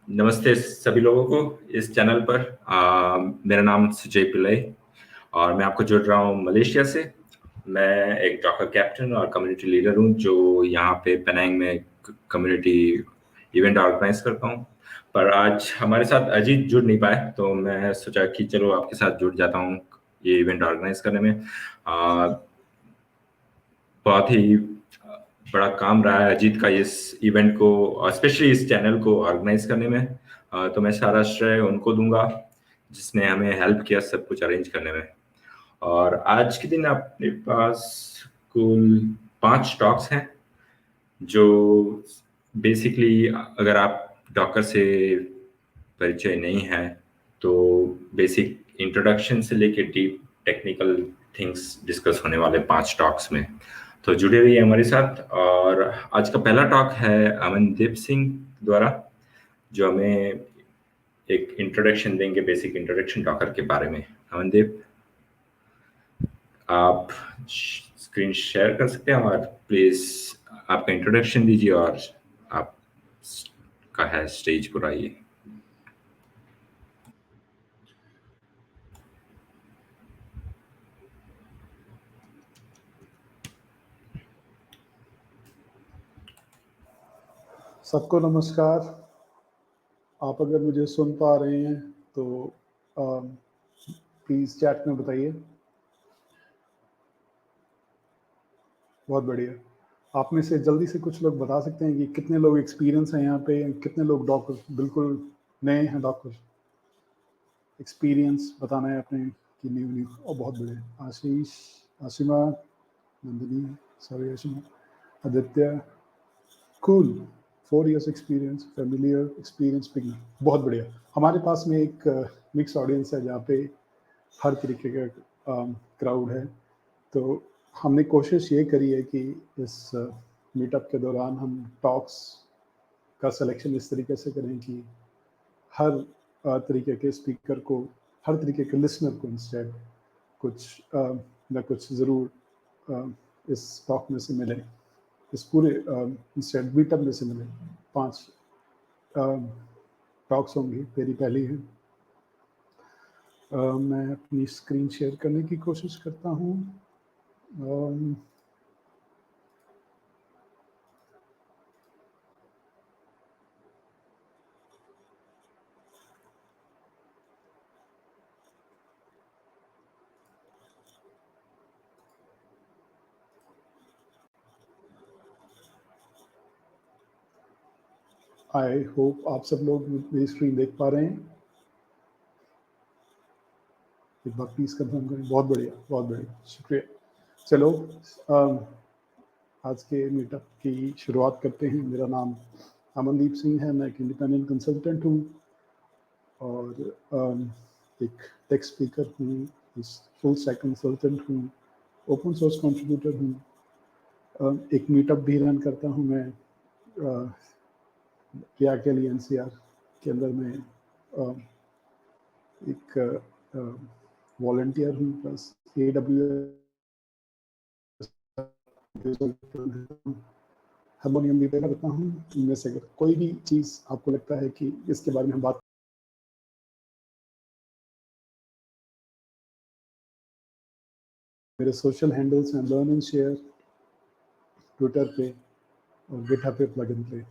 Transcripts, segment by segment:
नमस्ते सभी लोगों को इस चैनल पर। मेरा नाम सुजय पिल्लई और मैं आपको जुड़ रहा हूँ मलेशिया से। मैं एक डॉक्टर कैप्टन और कम्युनिटी लीडर हूँ जो यहाँ पे पेनांग में कम्युनिटी इवेंट ऑर्गेनाइज करता हूँ। पर आज हमारे साथ अजीत जुड़ नहीं पाए तो मैं सोचा कि चलो आपके साथ जुड़ जाता हूँ ये इवेंट ऑर्गेनाइज करने में। बहुत ही बड़ा काम रहा है अजीत का इस इवेंट को और स्पेशली इस चैनल को ऑर्गेनाइज करने में। तो मैं सारा श्रेय उनको दूंगा जिसने हमें हेल्प किया सब कुछ अरेंज करने में। और आज के दिन अपने पास कुल 5 टॉक्स हैं जो बेसिकली अगर आप डॉकर से परिचय नहीं है तो बेसिक इंट्रोडक्शन से लेके डीप टेक्निकल थिंग्स डिस्कस होने वाले 5 टॉक्स में। तो जुड़े रहिए हमारे साथ। और आज का पहला टॉक है अमनदीप सिंह द्वारा जो हमें एक इंट्रोडक्शन देंगे, बेसिक इंट्रोडक्शन डॉकर के बारे में। अमनदीप, आप स्क्रीन शेयर कर सकते हैं और प्लीज आपका इंट्रोडक्शन दीजिए और आप का है स्टेज पर आइए। सबको नमस्कार। आप अगर मुझे सुन पा रहे हैं तो प्लीज़ चैट में बताइए। बहुत बढ़िया। आप में से जल्दी से कुछ लोग बता सकते हैं कि कितने लोग एक्सपीरियंस हैं यहाँ पे, कितने लोग डॉक्टर बिल्कुल नए हैं। डॉक्टर एक्सपीरियंस बताना है अपने कि न्यू और बहुत बढ़िया। Ashish, Ashima, Nandini, sorry Ashima, Aditya, cool, 4 years experience, familiar experience, beginner, बहुत बढ़िया। हमारे पास में एक मिक्स ऑडियंस है जहाँ पे हर तरीके का क्राउड है। तो हमने कोशिश ये करी है कि इस मीटअप के दौरान हम टॉक्स का सिलेक्शन इस तरीके से करें कि हर तरीके के स्पीकर को, हर तरीके के लिसनर को इंस्टेड कुछ न कुछ ज़रूर इस टॉक में से मिले, इस पूरे इंस्टेड मीटअप में से मिले। 5 टॉक्स होंगी, मेरी पहली है। मैं अपनी स्क्रीन शेयर करने की कोशिश करता हूँ। आई होप आप सब लोग मेरी स्क्रीन देख पा रहे हैं। एक बार प्लीज़ कंफर्म करें। बहुत बढ़िया, बहुत बढ़िया, शुक्रिया। चलो आज के मीटअप की शुरुआत करते हैं। मेरा नाम अमनदीप सिंह है, मैं एक इंडिपेंडेंट कंसल्टेंट हूँ और एक टेक स्पीकर हूँ, फुल स्टैक कंसल्टेंट हूँ, ओपन सोर्स कंट्रीब्यूटर हूँ। एक मीटअप भी रन करता हूँ मैं क्या के लिए एनसीआर के अंदर में एक वॉलंटियर हूँ, प्लस AWS हारमोनियम भी प्ले करता हूँ। इनमें से अगर कोई भी चीज़ आपको लगता है कि इसके बारे में हम बात मेरे सोशल हैंडल्स हैं लर्न एंड शेयर, ट्विटर पे और गिटहब पे प्लगइन पे।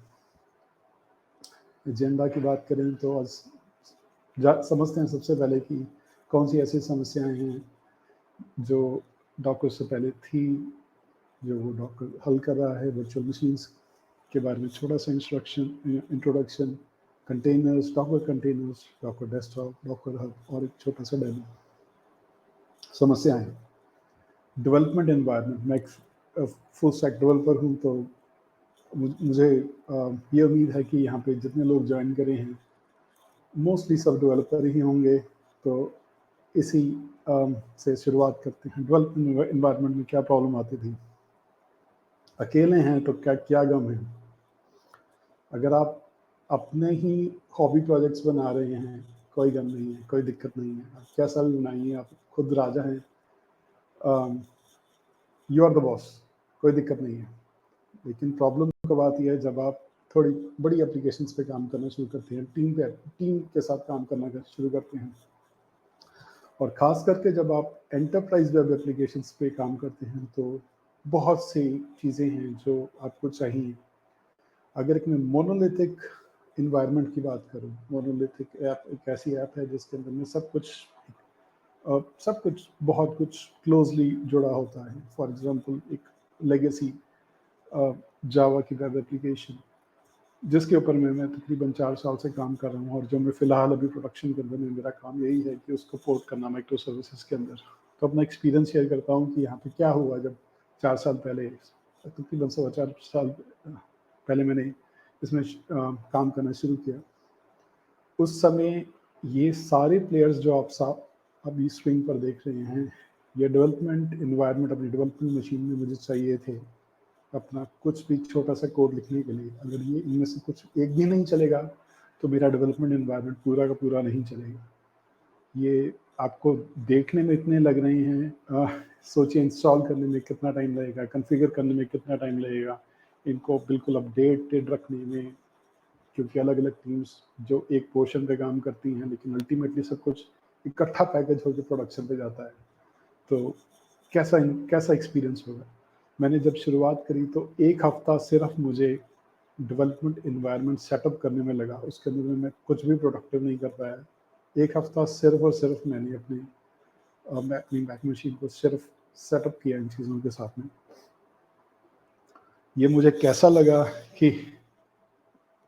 एजेंडा की बात करें तो आज समझते हैं सबसे पहले कि कौन सी ऐसी समस्याएं हैं जो डॉक्टर से पहले थी, जो वो डॉक्टर हल कर रहा है। वर्चुअल मशीन्स के बारे में छोटा सा introduction, containers, doctor desktop, doctor hub और एक छोटा सा डेमो। समस्याएं, डेवलपमेंट एनवायरनमेंट। मैं एक फुल स्टैक डेवलपर हूँ तो मुझे ये उम्मीद है कि यहाँ पे जितने लोग ज्वाइन करे हैं मोस्टली सब डेवलपर ही होंगे। तो इसी से शुरुआत करते हैं। डेवलपमेंट एनवायरनमेंट में क्या प्रॉब्लम आती थी, अकेले हैं तो क्या गम है। अगर आप अपने ही हॉबी प्रोजेक्ट्स बना रहे हैं, कोई गम नहीं है, कोई दिक्कत नहीं है। आप कैसा भी बनाइए, आप खुद राजा हैं, यू आर द बॉस, कोई दिक्कत नहीं है। लेकिन प्रॉब्लम कब आती है जब आप थोड़ी बड़ी एप्लीकेशंस पे काम करना शुरू करते हैं, टीम के साथ काम करना शुरू करते हैं। और ख़ास करके जब आप एंटरप्राइज़ वेब एप्लीकेशंस पे काम करते हैं तो बहुत सी चीज़ें हैं जो आपको चाहिए। अगर एक मैं मोनोलिथिक एनवायरनमेंट की बात करूँ, मोनोलिथिक ऐप एक ऐसी ऐप है जिसके अंदर में सब कुछ बहुत कुछ क्लोज़ली जुड़ा होता है। फॉर एग्ज़ाम्पल एक लेगेसी जावा की वेब एप्लीकेशन जिसके ऊपर मैं तकरीबन 4 साल से काम कर रहा हूँ, और जो मैं फ़िलहाल अभी प्रोडक्शन के अंदर में मेरा काम यही है कि उसको पोर्ट करना माइक्रो सर्विसेज़ के अंदर। तो अपना एक्सपीरियंस शेयर करता हूँ कि यहाँ पे क्या हुआ जब 4 साल पहले, तकरीबन सवा 4 साल पहले मैंने इसमें काम करना शुरू किया। उस समय ये सारे प्लेयर्स जो आप अभी स्क्रीन पर देख रहे हैं, ये डेवलपमेंट एनवायरनमेंट अपनी डेवलपमेंट मशीन में मुझे चाहिए थे, अपना कुछ भी छोटा-सा कोड लिखने के लिए। अगर ये इनमें से कुछ एक भी नहीं चलेगा, तो मेरा डेवलपमेंट एनवायरनमेंट पूरा का पूरा नहीं चलेगा। ये आपको देखने में इतने लग रहे हैं, सोचिए इंस्टॉल करने में कितना टाइम लगेगा, कॉन्फ़िगर करने में कितना टाइम लगेगा, इनको बिल्कुल अपडेटेड रखने में, क्योंकि अलग-अलग टीम्स जो एक पोर्शन पे काम करती हैं, लेकिन अल्टीमेटली सब कुछ इकट्ठा पैकेज होके प्रोडक्शन पे जाता है। तो कैसा एक्सपीरियंस होगा? मैंने जब शुरुआत करी तो 1 हफ़्ता सिर्फ़ मुझे डेवलपमेंट एनवायरनमेंट सेटअप करने में लगा, उसके अंदर में मैं कुछ भी प्रोडक्टिव नहीं कर पाया। 1 हफ़्ता सिर्फ़ और सिर्फ़ मैंने मैं अपनी मैक मशीन को सिर्फ़ सेटअप किया इन चीज़ों के साथ में। ये मुझे कैसा लगा कि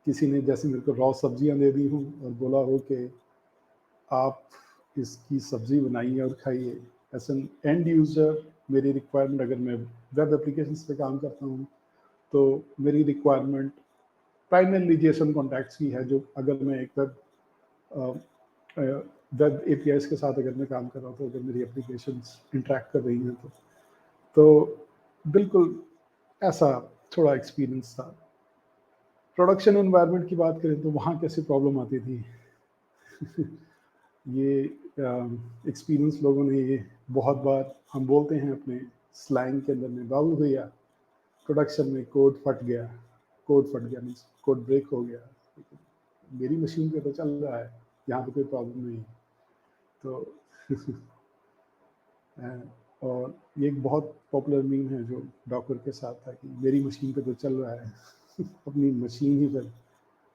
किसी ने जैसे मेरे को रॉ सब्जियाँ दे दी हों और बोला हो कि आप इसकी सब्ज़ी बनाइए और खाइए। एज़ एन एंड यूज़र मेरी रिक्वायरमेंट, अगर मैं वेब एप्लीकेशंस पे काम करता हूँ, तो मेरी रिक्वायरमेंट प्राइमरीली जेसन कॉन्टैक्ट्स की है, जो अगर मैं एक वेब एपीआईज़ के साथ अगर मैं काम कर रहा हूँ, तो अगर मेरी एप्लीकेशंस इंटरैक्ट कर रही हैं तो बिल्कुल ऐसा थोड़ा एक्सपीरियंस था। प्रोडक्शन एनवायरनमेंट की बात करें तो वहाँ कैसी प्रॉब्लम आती थी। ये एक्सपीरियंस लोगों ने ये बहुत बार हम बोलते हैं अपने स्लैंग के अंदर में, बाबू भैया प्रोडक्शन में कोड फट गया मीन्स कोड ब्रेक हो गया, मेरी मशीन पे तो चल रहा है, यहाँ पे कोई प्रॉब्लम नहीं है। तो और ये एक बहुत पॉपुलर मीम है जो डॉकर के साथ था कि मेरी मशीन पे तो चल रहा है। अपनी मशीन ही फिर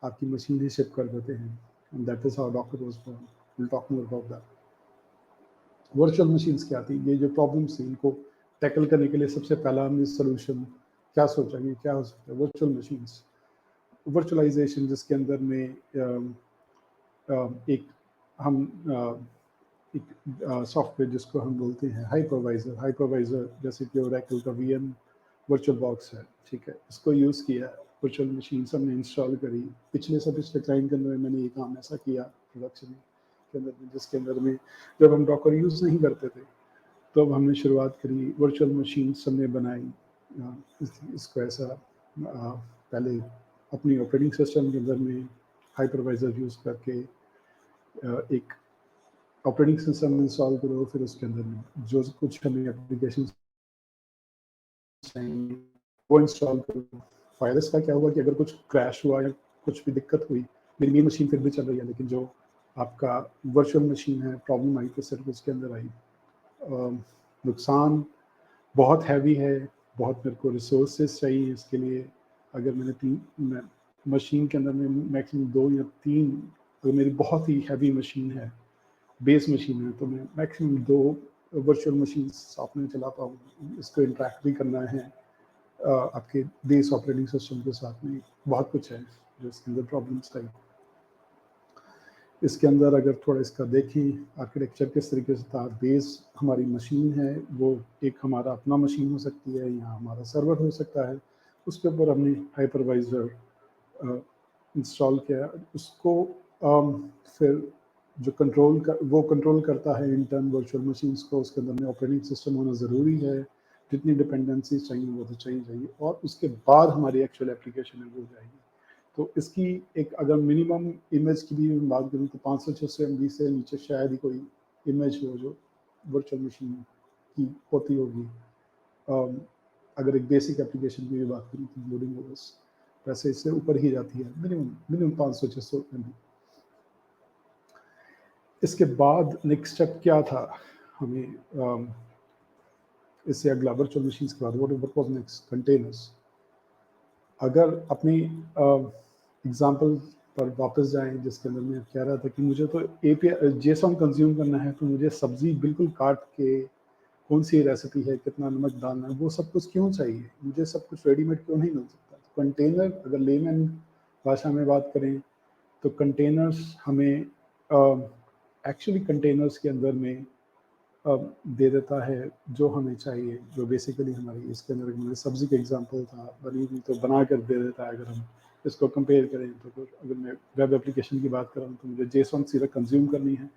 आपकी मशीन ही शिप कर देते हैं। And that is how Docker was born. Will talk more about that. Virtual machines क्या थी, ये जो प्रॉब्लम्स थी इनको टैकल करने के लिए सबसे पहला हमने सॉल्यूशन क्या सोचा कि क्या हो सकता है, वर्चुअल मशीन्स, वर्चुअलाइजेशन, जिसके अंदर में एक हम एक सॉफ्टवेयर जिसको हम बोलते हैं हाइपरवाइज़र, जैसे कि ओरेकल का वीएम वर्चुअल बॉक्स है, ठीक है, इसको यूज़ किया, वर्चुअल मशीन्स हमने इंस्टॉल करी। पिछले क्लाइंट के अंदर में मैंने ये काम ऐसा किया प्रोडक्शन के अंदर में, जिसके अंदर में जब हम डॉकर यूज़ नहीं करते थे, तो अब हमने शुरुआत करी, वर्चुअल मशीन्स हमने बनाई। इसको ऐसा पहले अपनी ऑपरेटिंग सिस्टम के अंदर में हाइपरवाइज़र यूज़ करके एक ऑपरेटिंग सिस्टम इंस्टॉल करो, फिर उसके अंदर में जो कुछ हमें एप्लीकेशन चाहिए वो इंस्टॉल करो। फ़ायदा इसका क्या हुआ कि अगर कुछ क्रैश हुआ या कुछ भी दिक्कत हुई, मेरी मेन मशीन फिर भी चल रही है, लेकिन जो आपका वर्चुअल मशीन है प्रॉब्लम आई तो सिर्फ उसके अंदर आई। नुकसान बहुत हैवी है, बहुत मेरे को रिसोर्सेज चाहिए इसके लिए। अगर मैं मशीन के अंदर में मैक्सिमम 2 या 3, अगर मेरी बहुत ही हैवी मशीन है, बेस मशीन है, तो मैं मैक्सिमम 2 वर्चुअल मशीन्स साथ में चलाता हूँ। इसको इंटरैक्ट भी करना है आपके बेस ऑपरेटिंग सिस्टम के साथ में। बहुत कुछ है जो इसके अंदर प्रॉब्लम्स आई। इसके अंदर अगर थोड़ा इसका देखें आर्किटेक्चर किस तरीके से था, बेस हमारी मशीन है, वो एक हमारा अपना मशीन हो सकती है या हमारा सर्वर हो सकता है, उसके ऊपर हमने हाइपरवाइज़र इंस्टॉल किया। उसको फिर जो वो कंट्रोल करता है इंटर्न वर्चुअल मशीन्स को, उसके अंदर में ऑपरेटिंग सिस्टम होना ज़रूरी है, जितनी डिपेंडेंसीज चाहिए वो तो चाहिए, और उसके बाद हमारी एक्चुअल एप्लीकेशन है वो जाएगी। तो इसकी एक अगर मिनिमम इमेज की भी बात करूँ तो 500-600 MB से नीचे शायद ही कोई इमेज हो जो वर्चुअल मशीन की होती होगी। अगर एक बेसिक एप्लीकेशन की भी बात करूँ तो इंक्लूडिंग ओएस। पैसे इससे ऊपर ही जाती है, मिनिमम 500-600 रुपये में। इसके बाद नेक्स्ट स्टेप क्या था हमें, इससे अगला वर्चुअल मशीन्स के बाद व्हाट वाज नेक्स्ट, कंटेनर्स। अगर अपनी एग्जांपल पर वापस जाएं जिसके अंदर मैं कह रहा था कि मुझे तो एपीआई जेसॉन कंज्यूम करना है, तो मुझे सब्जी बिल्कुल काट के कौन सी रेसिपी है, कितना नमक डालना है, वो सब कुछ क्यों चाहिए, मुझे सब कुछ रेडीमेड क्यों नहीं मिल सकता। तो कंटेनर, अगर लेमन भाषा में बात करें तो कंटेनर्स हमें एक्चुअली कंटेनर्स के अंदर में दे देता है जो हमें चाहिए, जो बेसिकली हमारी इसके अंदर मैंने सब्जी का एग्जांपल था, बनी हुई तो बना कर दे देता है। अगर हम इसको कंपेयर करें तो अगर मैं वेब एप्लीकेशन की बात करूँ तो मुझे जेसॉन सीधा कंज्यूम करनी है,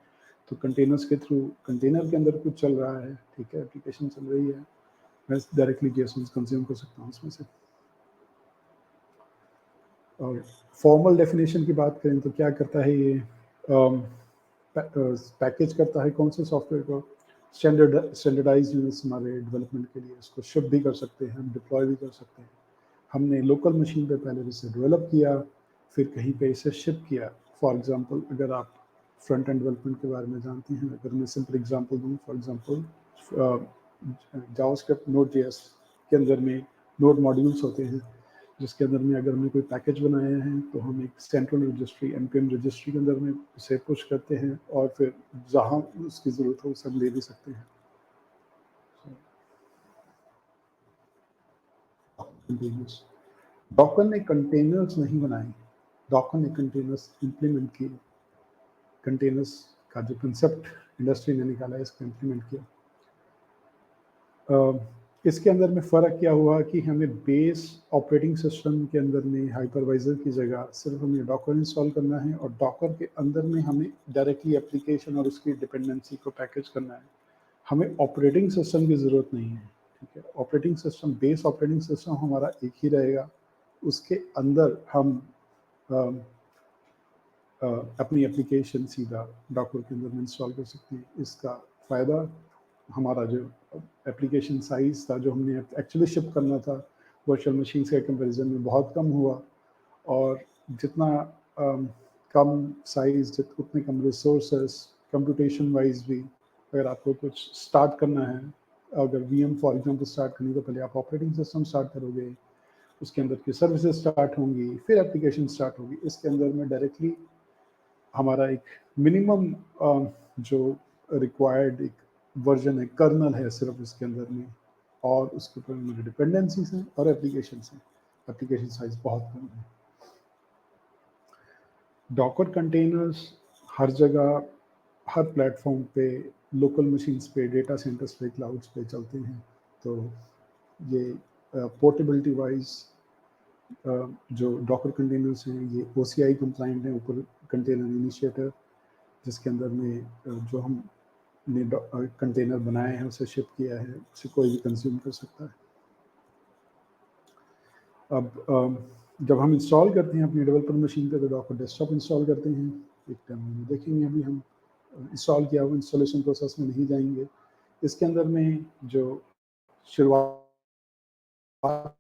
तो कंटेनर्स के थ्रू कंटेनर के अंदर कुछ चल रहा है, ठीक है, एप्लीकेशन चल रही है, मैं डायरेक्टली जेसॉन कंज्यूम कर सकता हूँ उसमें से। और फॉर्मल डेफिनेशन की बात करें तो क्या करता है ये, पैकेज करता है कौन से सॉफ्टवेयर को, स्टैंडर्डाइज यूनिट्स हमारे डेवलपमेंट के लिए, इसको शिप भी कर सकते हैं, हम डिप्लॉय भी कर सकते हैं। हमने लोकल मशीन पे पहले इसे डेवलप किया, फिर कहीं पे इसे शिप किया। फॉर एग्जांपल अगर आप फ्रंट एंड डेवलपमेंट के बारे में जानते हैं, अगर मैं सिंपल एग्जांपल दूँ, for example JavaScript node JS के अंदर में नोड मॉड्यूल्स होते हैं, जिसके अंदर में अगर हमने कोई पैकेज बनाया है तो हम एक सेंट्रल रजिस्ट्री npm रजिस्ट्री के अंदर में उसे पुश करते हैं और फिर जहाँ उसकी ज़रूरत हो उसे हम ले भी सकते हैं। डॉकर ने कंटेनर्स नहीं बनाए, डॉकर ने कंटेनर्स इम्प्लीमेंट किए। कंटेनर्स का जो कंसेप्ट इंडस्ट्री ने निकाला, इसको इम्प्लीमेंट किया। इसके अंदर में फ़र्क क्या हुआ कि हमें बेस ऑपरेटिंग सिस्टम के अंदर में हाइपरवाइज़र की जगह सिर्फ हमें डॉकर इंस्टॉल करना है, और डॉकर के अंदर में हमें डायरेक्टली एप्लीकेशन और उसकी डिपेंडेंसी को पैकेज करना है। हमें ऑपरेटिंग सिस्टम की ज़रूरत नहीं है, ठीक है। Operating system, base operating system हमारा एक ही रहेगा, उसके अंदर हम अपनी एप्लीकेशन सीधा डॉकर के अंदर में इंस्टॉल कर सकते हैं। इसका फ़ायदा, हमारा जो एप्लीकेशन साइज़ था जो हमने एक्चुअली शिप करना था वर्चुअल मशीन्स के कंपैरिजन में बहुत कम हुआ, और जितना कम साइज़ उतने कम रिसोर्सेस, कंप्यूटेशन वाइज भी। अगर आपको कुछ स्टार्ट करना है, अगर वीएम फॉर एग्जांपल स्टार्ट करनी है तो पहले आप ऑपरेटिंग सिस्टम स्टार्ट करोगे, उसके अंदर की सर्विसेज स्टार्ट होंगी, फिर एप्लीकेशन स्टार्ट होगी। इसके अंदर में डायरेक्टली हमारा एक मिनिमम जो रिक्वायर्ड एक वर्जन है, कर्नल है सिर्फ इसके अंदर में, और उसके ऊपर मेरे डिपेंडेंसीज हैं और एप्लीकेशन हैं। एप्लीकेशन साइज बहुत कम है। डॉकर कंटेनर्स हर जगह, हर प्लेटफॉर्म पे, लोकल मशीन्स पे, डेटा सेंटर्स पे, क्लाउड्स पे चलते हैं। तो ये पोर्टेबिलिटी वाइज जो डॉकर कंटेनर्स हैं ये OCI कंप्लाइंट हैं, ऊपर कंटेनर इनिशिएटर, जिसके अंदर में जो हमने कंटेनर बनाए हैं उसे शिप किया है, उसे कोई भी कंज्यूम कर सकता है। अब जब हम इंस्टॉल करते हैं अपनी डेवलपर मशीन पे तो डॉकर डेस्कटॉप इंस्टॉल करते हैं, एक डेमो में देखेंगे अभी हम। इंस्टॉल किया हुआ इंस्टॉलेशन प्रोसेस में नहीं जाएंगे। इसके अंदर में जो शुरुआत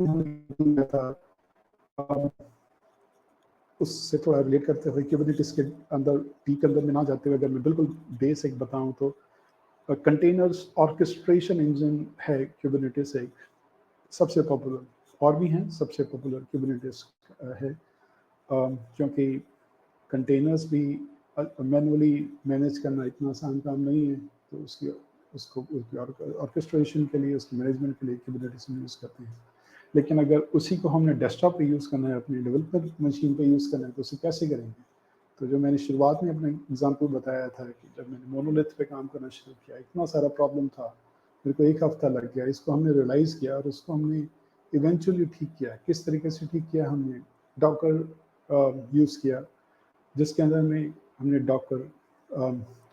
में था उससे थोड़ा रिलेट करते हुए क्यूबरनेटिस के अंदर पीक अंदर में ना जाते हुए अगर मैं बिल्कुल बेसिक बताऊं तो कंटेनर्स ऑर्केस्ट्रेशन इंजन है क्यूबरनेटिस एक सबसे पॉपुलर, और भी हैं, सबसे पॉपुलर क्यूबरनेटिस है, क्योंकि कंटेनर्स भी मैनुअली मैनेज करना इतना आसान काम नहीं है, तो उसको ऑर्केस्ट्रेशन के लिए, उसके मैनेजमेंट के लिए क्यूबरनेटिस यूज़ करते हैं। लेकिन अगर उसी को हमने डेस्कटॉप पे यूज़ करना है, अपनी डेवलपर मशीन पे यूज़ करना है, तो उसे कैसे करेंगे? तो जो मैंने शुरुआत में अपना एग्जांपल बताया था कि जब मैंने मोनोलिथ पे काम करना शुरू किया, इतना सारा प्रॉब्लम था, मेरे को 1 हफ्ता लग गया। इसको हमने रियलाइज़ किया और उसको हमने इवेंचुअली ठीक किया। किस तरीके से ठीक किया? हमने डॉकर यूज़ किया, जिसके अंदर में हमने डॉकर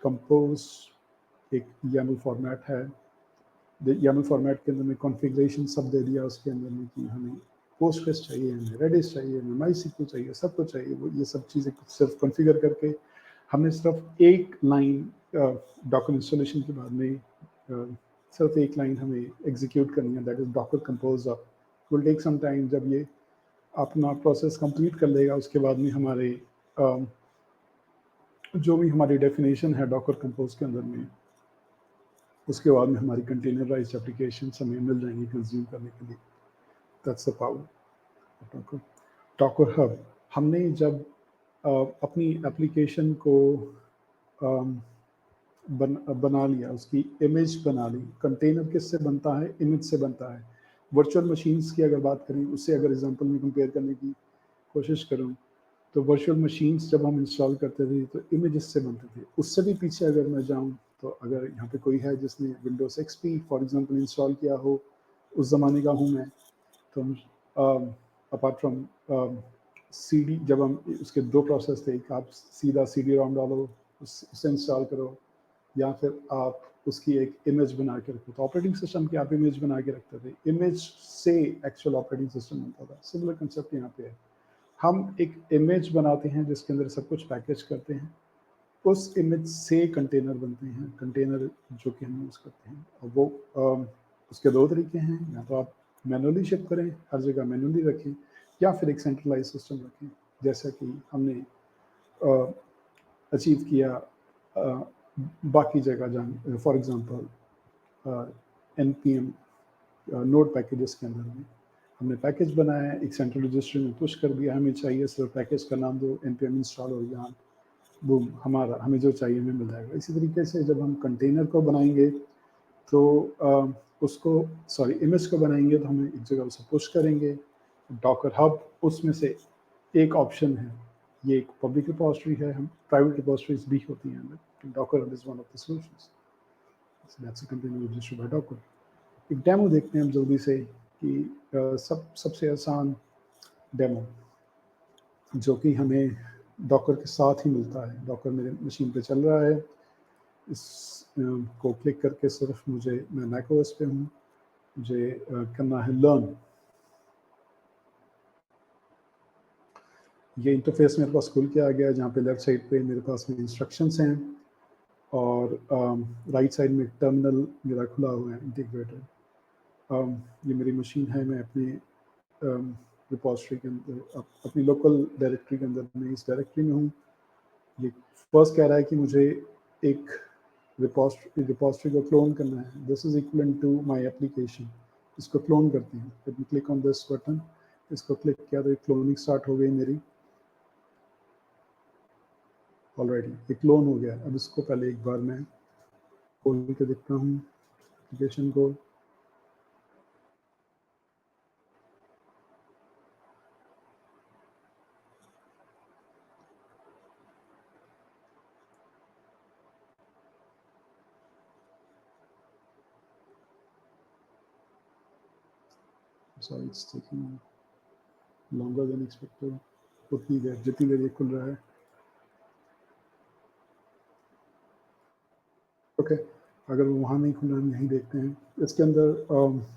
कंपोज एक YAML फॉर्मेट है, YAML फॉर्मेट के अंदर में कॉन्फ़िगरेशन सब दे दिया उसके अंदर में कि हमें पोस्टग्रेस चाहिए, हमें रेडिस चाहिए, हमें माईसीक्यू चाहिए, सब कुछ चाहिए। वो ये सब चीज़ें सिर्फ कॉन्फ़िगर करके हमने सिर्फ एक लाइन डॉकर इंस्टॉलेशन के बाद में सिर्फ एक लाइन हमें एग्जीक्यूट करनी है, that is Docker compose up. Will take some time. जब ये अपना प्रोसेस कंप्लीट कर लेगा, उसके बाद में हमारे जो भी हमारी डेफिनेशन है डॉकर कंपोज के अंदर में, उसके बाद में हमारी कंटेनराइज्ड एप्लीकेशन हमें मिल जाएंगी कंज्यूम करने के लिए। That's the power Docker. Docker hub, हमने जब अपनी एप्लीकेशन को बना लिया, उसकी इमेज बना ली। कंटेनर किससे बनता है? इमेज से बनता है। वर्चुअल मशीन्स की अगर बात करें, उससे अगर एग्जांपल में कंपेयर करने की कोशिश करूं, तो वर्चुअल मशीन्स जब हम इंस्टॉल करते थे तो इमेजेस से बनते थे। उससे भी पीछे अगर मैं जाऊं, तो अगर यहाँ पे कोई है जिसने Windows XP for example install किया हो, उस ज़माने का हूँ मैं, तो अपार्ट फ्रॉम सीडी, जब हम उसके दो प्रोसेस थे, आप सीधा सीडी रोम डालो, उससे इंस्टॉल करो, या फिर आप उसकी एक इमेज बना के रखो। तो ऑपरेटिंग सिस्टम की आप इमेज बना के रखते थे, इमेज से एक्चुअल ऑपरेटिंग सिस्टम बनता था। सिमिलर कंसेप्ट यहाँ पे है। हम एक इमेज बनाते हैं जिसके अंदर सब कुछ पैकेज करते हैं, उस इमेज से कंटेनर बनते हैं, कंटेनर जो कि हम यूज़ करते हैं। और वो उसके दो तरीके हैं, या तो आप मैनुअली शिप करें, हर जगह मैनुअली रखें, या फिर एक सेंट्रलाइज सिस्टम रखें, जैसा कि हमने अचीव किया बाकी जगह जान। For example npm node packages के अंदर में हमने पैकेज बनाया है, एक सेंट्रल रजिस्टर में पुश कर दिया, हमें चाहिए सिर्फ पैकेज का नाम दो, npm इंस्टॉल हो गया, बूम, हमारा हमें जो चाहिए हमें मिल जाएगा। इसी तरीके से जब हम कंटेनर को बनाएंगे तो उसको इमेज को बनाएंगे तो हमें एक जगह उसे पुश करेंगे। डॉकर हब उसमें से एक ऑप्शन है, ये एक पब्लिक रिपोजिटरी है, हम प्राइवेट रिपोजिटरीज भी होती हैं अंदर। Docker hub is one of the solutions, that's a container register by Docker. एक डेमो देखते हैं हम जल्दी से कि सबसे आसान डेमो जो कि हमें डॉकर के साथ ही मिलता है। डॉकर मेरे मशीन पे चल रहा है, इस को क्लिक करके सिर्फ मैं मैकओएस पे हूँ, मुझे करना है लर्न। ये इंटरफेस मेरे पास खुल के आ गया, जहाँ पे लेफ्ट साइड पे मेरे पास में इंस्ट्रक्शंस हैं, और राइट साइड में टर्मिनल मेरा खुला हुआ है इंटीग्रेटेड। ये मेरी मशीन है, मैं अपनी रिपोजिटरी के अंदर, अपनी लोकल डायरेक्टरी के अंदर, मैं इस डायरेक्टरी में हूँ। ये फर्स्ट कह रहा है कि मुझे एक रिपोजिटरी को क्लोन करना है। This is equal to my application, इसको क्लोन करते हैं। जब मैं क्लिक ऑन दिस बटन, इसको क्लिक किया तो क्लोनिंग स्टार्ट हो गई मेरी ऑलरेडी, ये क्लोन हो गया। अब इसको पहले एक बार मैं खोल के देखता हूँ एप्लीकेशन को। Sorry, it's taking longer than expected. उतनी देर, जितनी देर ये खुल रहा है। ओके, अगर वो वहाँ नहीं खुला, हम यहीं देखते हैं इसके अंदर।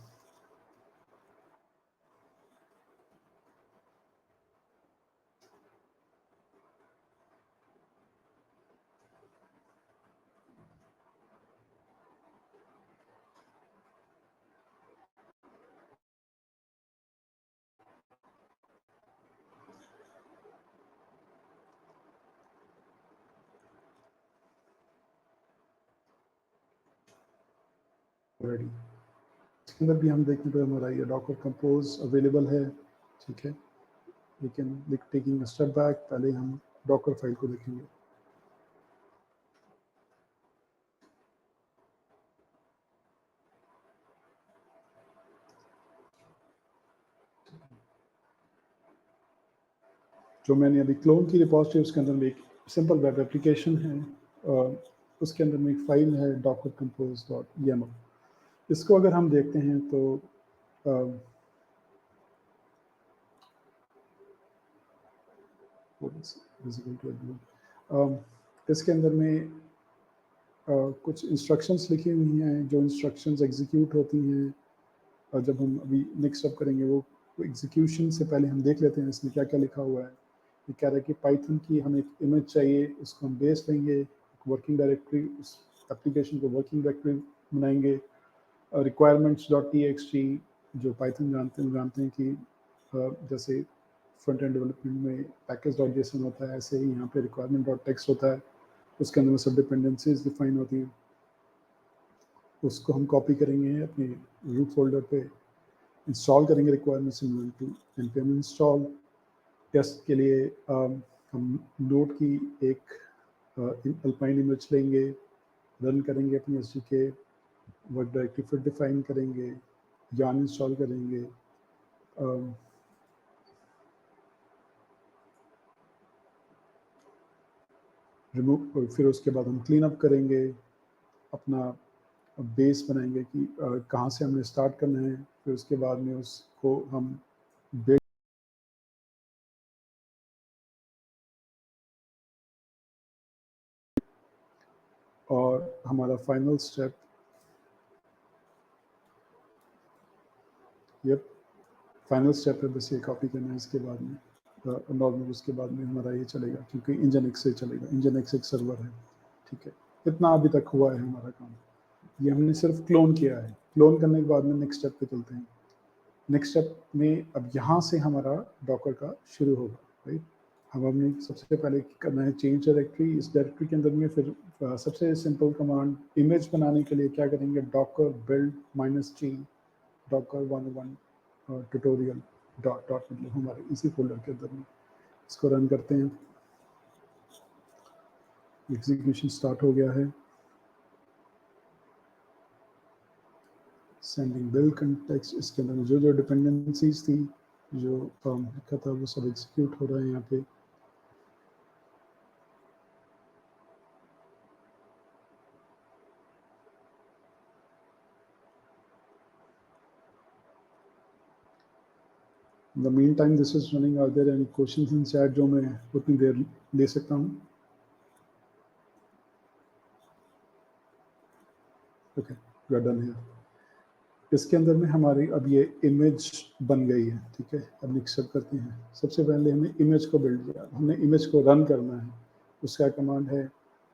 ऑलरेडी इसके अंदर भी हम देखने पर हमारा ये डॉकर कंपोज अवेलेबल है। ठीक है, लेकिन टेकिंग अ स्टेप बैक, पहले हम डॉकर फाइल को देखेंगे। जो मैंने अभी क्लोन की रिपोजिटरी, उसके अंदर में एक सिंपल वेब एप्लीकेशन है, उसके अंदर में एक फाइल है docker compose.yaml। इसको अगर हम देखते हैं तो इसके अंदर में कुछ इंस्ट्रक्शंस लिखी हुई हैं, जो इंस्ट्रक्शंस एग्जीक्यूट होती हैं, और जब हम अभी नेक्स्ट अप करेंगे वो एग्जीक्यूशन से पहले हम देख लेते हैं इसमें क्या क्या लिखा हुआ है। ये कह रहा है कि पाइथन की हमें एक इमेज चाहिए, उसको हम बेस लेंगे, वर्किंग डायरेक्टरी, उस एप्लीकेशन को वर्किंग डायरेक्टरी बनाएंगे। requirements.txt, जो पाइथन जानते हैं कि जैसे फ्रंट एंड डेवलपमेंट में package.json होता है, ऐसे ही यहाँ पे requirement.txt होता है, उसके अंदर में सब डिपेंडेंसीज डिफाइन होती हैं। उसको हम कॉपी करेंगे अपने रूट फोल्डर पे, इंस्टॉल करेंगे requirements inventory, npm install. Test के लिए हम नोड की एक अल्पाइन इमेज लेंगे, रन करेंगे अपनी SDK, वर्क डायरेक्टरी फिर डिफाइन करेंगे, yarn इंस्टॉल करेंगे, रिमूव, फिर उसके बाद हम क्लीन अप करेंगे, अपना बेस बनाएंगे कि कहाँ से हमने स्टार्ट करना है, फिर उसके बाद में उसको हम बिल्ड और हमारा फाइनल स्टेप फाइनल स्टेप है बस ये कॉपी करना है। इसके बाद में नॉर्मल उसके बाद में हमारा ये चलेगा, क्योंकि इंजन से चलेगा, इंजन एक सर्वर है, ठीक है। इतना अभी तक हुआ है हमारा काम, ये हमने सिर्फ क्लोन किया है। क्लोन करने के बाद में नेक्स्ट स्टेप पे चलते हैं। नेक्स्ट स्टेप में अब यहाँ से हमारा डॉकर का शुरू होगा, राइट। हमने सबसे पहले करना है चेंज डायरेक्टरी। इस डायरेक्टरी के अंदर में फिर सबसे सिंपल कमांड इमेज बनाने के लिए क्या करेंगे, Docker build -g Docker 101 tutorial dot मतलब हमारे इसी फोल्डर के अंदर में इसको रन करते हैं। एग्जीक्यूशन स्टार्ट हो गया है। सेंडिंग बिल्ड कंटेक्स्ट, इसके अंदर जो जो डिपेंडेंसीज थी, जो फॉर्म लिखा था, वो सब एग्जीक्यूट हो रहा है यहाँ पे। In the meantime, this is running. Are there any questions in chat जो मैं उतनी देर ले सकता हूँ? Okay, we are done here. इसके अंदर में हमारी अब ये इमेज बन गई है, ठीक है। अब नेक्स्ट स्टेप करते हैं। सबसे पहले हमने इमेज को बिल्ड किया, हमने इमेज को रन करना है। उसका कमांड है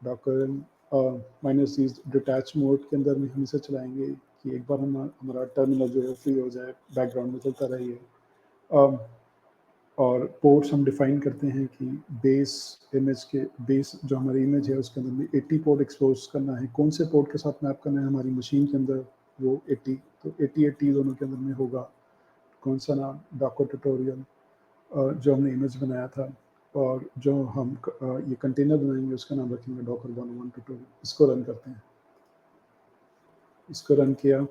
डॉकर -c डिटैच मोड के अंदर में हम इसे चलाएंगे कि एक बार हमारा टर्मिनल जो है फ्री हो जाए, बैकग्राउंड में चलता रहिए। और पोर्ट्स हम डिफाइन करते हैं कि बेस इमेज के बेस जो हमारी इमेज है उसके अंदर में 80 पोर्ट एक्सपोज करना है। कौन से पोर्ट के साथ मैप करना है हमारी मशीन के अंदर, वो 80, तो 80 दोनों के अंदर में होगा। कौन सा नाम, डॉकर ट्यूटोरियल जो हमने इमेज बनाया था, और जो हम ये कंटेनर बनाएंगे उसका नाम रखेंगे डॉकर 101 ट्यूटोरियल। इसको रन करते हैं। इसको रन किया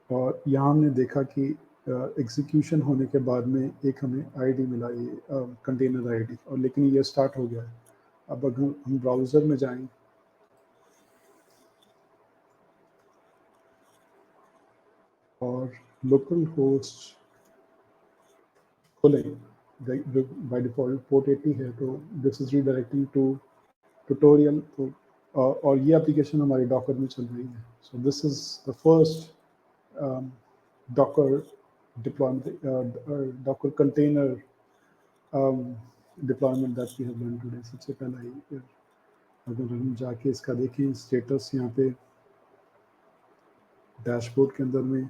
और यहाँ हमने देखा कि एग्जीक्यूशन होने के बाद में एक हमें आईडी मिला, ये कंटेनर आईडी, और लेकिन ये स्टार्ट हो गया है। अब अगर हम ब्राउज़र में जाएं और लोकल होस्ट खोलें, बाय डिफ़ॉल्ट पोर्ट 80 है, तो this is redirecting to tutorial. तो और ये एप्लीकेशन हमारी डॉकर में चल रही है। So this is the first Docker deployment, Docker container deployment that we have done today. सबसे पहला ही, फिर अगर हम जाके इसका देखें स्टेटस यहाँ पे डैशबोर्ड के अंदर में,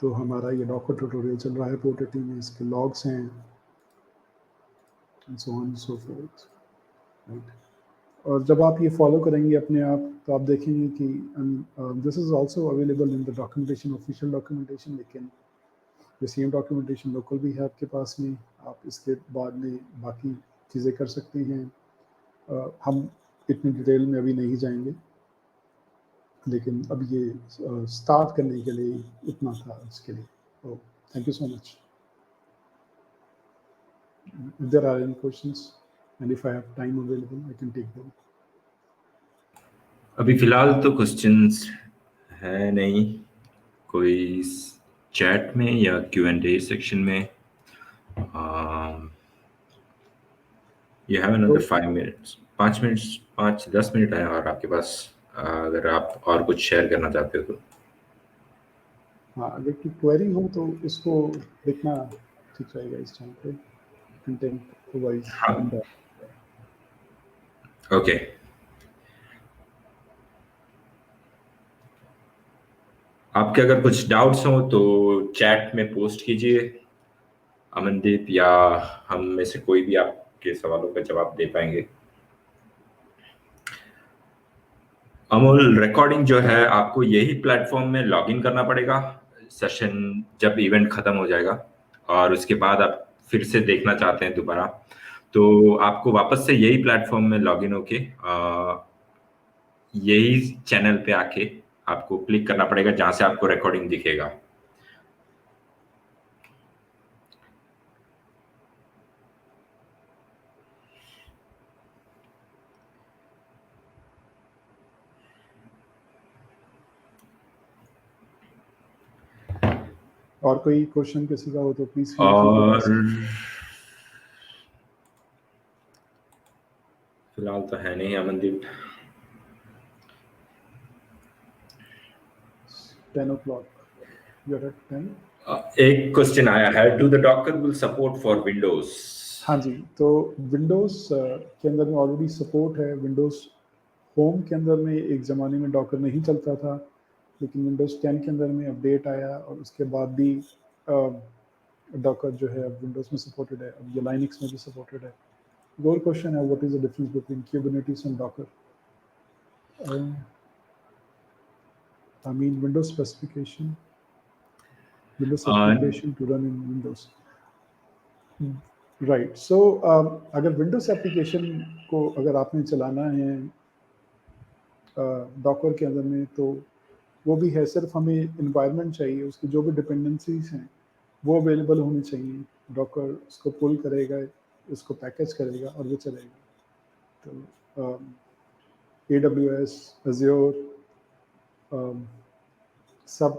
तो हमारा ये डॉकर ट्यूटोरियल चल रहा है पोर्ट 80 में। इसके लॉग्स हैं and so on so fourth, right. और जब आप ये फॉलो करेंगे अपने आप, तो आप देखेंगे कि this is also available in the documentation, official documentation. लेकिन ये सेम डॉक्यूमेंटेशन लोकल भी है आपके पास में, आप इसके बाद में बाकी चीज़ें कर सकते हैं। हम इतनी डिटेल में अभी नहीं जाएंगे, लेकिन अब ये स्टार्ट करने के लिए इतना था इसके लिए। तो thank you so much. If there are any questions and if I have time available, I can take them. अभी फिलहाल तो क्वेश्चंस है नहीं कोई चैट में या Q&A सेक्शन में। You have another 5 minutes, 5 minutes, 5-10 minute है और आपके पास, अगर आप और कुछ शेयर करना चाहते हो तो। हाँ, अगर कोई क्वेरी हो तो इसको लिखना ठीक रहेगा इस टाइम पे, कंटेंट वाइज। हाँ, ओके। आपके अगर कुछ डाउट्स हो तो चैट में पोस्ट कीजिए अमनदीप, या हम में से कोई भी आपके सवालों का जवाब दे पाएंगे। अमोल, रिकॉर्डिंग जो है आपको यही प्लेटफॉर्म में लॉगिन करना पड़ेगा सेशन जब इवेंट खत्म हो जाएगा, और उसके बाद आप फिर से देखना चाहते हैं दोबारा तो आपको वापस से यही प्लेटफॉर्म में लॉगिन होके यही चैनल पे आके आपको क्लिक करना पड़ेगा जहां से आपको रिकॉर्डिंग दिखेगा। और कोई क्वेश्चन किसी का हो तो प्लीज और फिलहाल तो है नहीं अमनदीप। 10 o'clock. You're at 10? एक क्वेश्चन आया है, do the Docker will support for Windows? हाँ जी, तो विंडोज के अंदर में ऑलरेडी सपोर्ट है। विंडोज होम के अंदर में एक ज़माने में डॉकर नहीं चलता था, लेकिन विंडोज़ 10 के अंदर में अपडेट आया और उसके बाद भी डॉकर जो है अब विंडोज़ में सपोर्टेड है, अब ये लाइनक्स में भी सपोर्टेड है। और क्वेश्चन है, what is the difference between Kubernetes and Docker? I mean Windows specification to run in Windows. Right. So अगर Windows एप्लीकेशन को अगर आपने चलाना है डॉकर के अंदर में, तो वो भी है, सिर्फ हमें इन्वायरमेंट चाहिए, उसकी जो भी डिपेंडेंसीज हैं वो अवेलेबल होनी चाहिए। डॉकर उसको पुल करेगा, उसको पैकेज करेगा और वो चलेगा। तो AWS, Azure, सब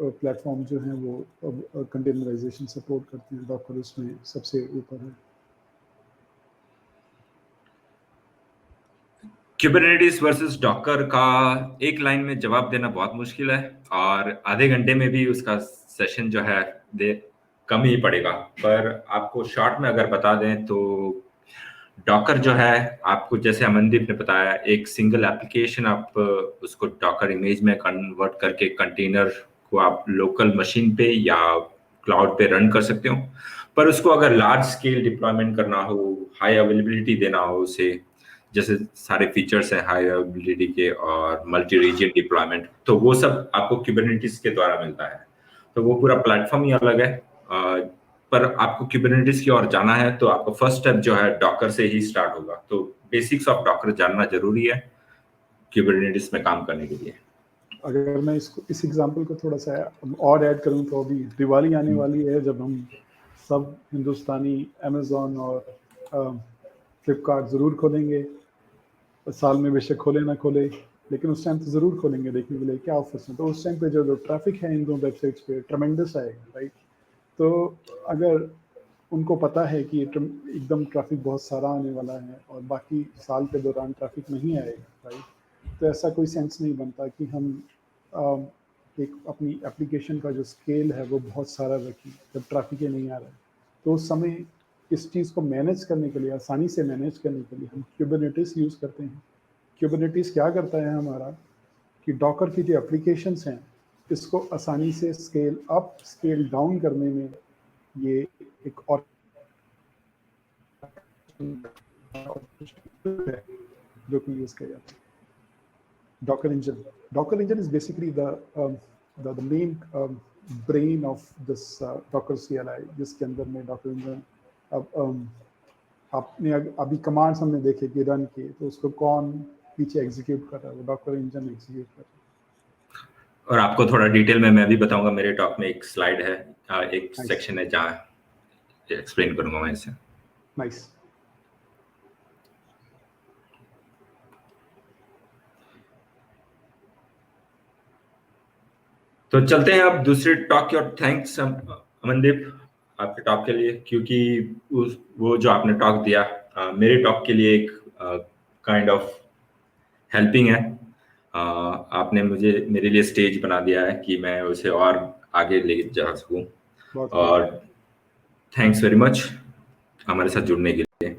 प्लेटफॉर्म जो हैं वो कंटेनराइजेशन सपोर्ट करते हैं। डॉकर उसमें सबसे ऊपर है। कुबरनेटिस वर्सेस डॉकर का एक लाइन में जवाब देना बहुत मुश्किल है, और आधे घंटे में भी उसका सेशन जो है कम ही पड़ेगा। पर आपको शॉर्ट में अगर बता दें तो डॉकर जो है, आपको जैसे अमनदीप ने बताया, एक सिंगल एप्लीकेशन आप उसको डॉकर इमेज में कन्वर्ट करके कंटेनर को आप लोकल मशीन पे या क्लाउड पे रन कर सकते हो। पर उसको अगर लार्ज स्केल डिप्लॉयमेंट करना हो, हाई अवेलेबिलिटी देना हो उसे, जैसे सारे फीचर्स हैं हाई अवेलेबिलिटी के और मल्टी रीजन डिप्लॉयमेंट, तो वो सब आपको कुबरनेटिस के द्वारा मिलता है। तो वो पूरा प्लेटफॉर्म ही अलग है। पर आपको कुबरनेटिस की ओर जाना है तो आपका फर्स्ट स्टेप जो है डॉकर से ही स्टार्ट होगा। तो बेसिक्स ऑफ डॉकर जानना जरूरी है कुबरनेटिस में काम करने के लिए। अगर मैं इस एग्जांपल को थोड़ा सा और ऐड करूं तो अभी दिवाली आने वाली है, जब हम सब हिंदुस्तानी अमेज़न और फ्लिपकार्ट ज़रूर खोलेंगे। साल में बेशक खोले ना खोले, लेकिन उस टाइम तो ज़रूर खोलेंगे देखने के लिए क्या ऑफर्स हैं। तो उस टाइम पे जो ट्रैफिक है इन दो वेबसाइट्स पे ट्रमेंडस आएगा, राइट? तो अगर उनको पता है कि एकदम ट्रैफिक बहुत सारा आने वाला है और बाकी साल के दौरान ट्रैफिक नहीं आएगा, राइट, तो ऐसा कोई सेंस नहीं बनता कि हम एक अपनी एप्लीकेशन का जो स्केल है वो बहुत सारा रखें जब ट्रैफिक ही नहीं आ रहा है। तो उस समय इस चीज़ को मैनेज करने के लिए, आसानी से मैनेज करने के लिए हम कुबरनेटिस यूज़ करते हैं। कुबरनेटिस क्या करता है हमारा कि डॉकर की जो एप्लीकेशंस हैं इसको आसानी से स्केल अप स्केल डाउन करने में ये एक और जो कि यूज़ किया जाता है। Docker engine is basically the main brain of this Docker CLI, जिसके अंदर में Docker engine अब आपने अभी कमांड्स हमने देखे कि रन किए, तो उसको कौन पीछे एग्जीक्यूट कर रहा है? वो Docker engine एग्जीक्यूट कर रहा है। और आपको थोड़ा डिटेल में मैं भी बताऊंगा, मेरे टॉक में एक स्लाइड है, एक सेक्शन है जहाँ एक्सप्लेन करूंगा मैं इसे। नाइस। तो चलते हैं अब दूसरे टॉक की ओर। थैंक्स अमनदीप आपके टॉक के लिए, क्योंकि वो जो आपने टॉक दिया मेरे टॉक के लिए एक काइंड ऑफ हेल्पिंग है। आपने मेरे लिए स्टेज बना दिया है कि मैं उसे और आगे ले जा सकूं, और थैंक्स वेरी मच हमारे साथ जुड़ने के लिए।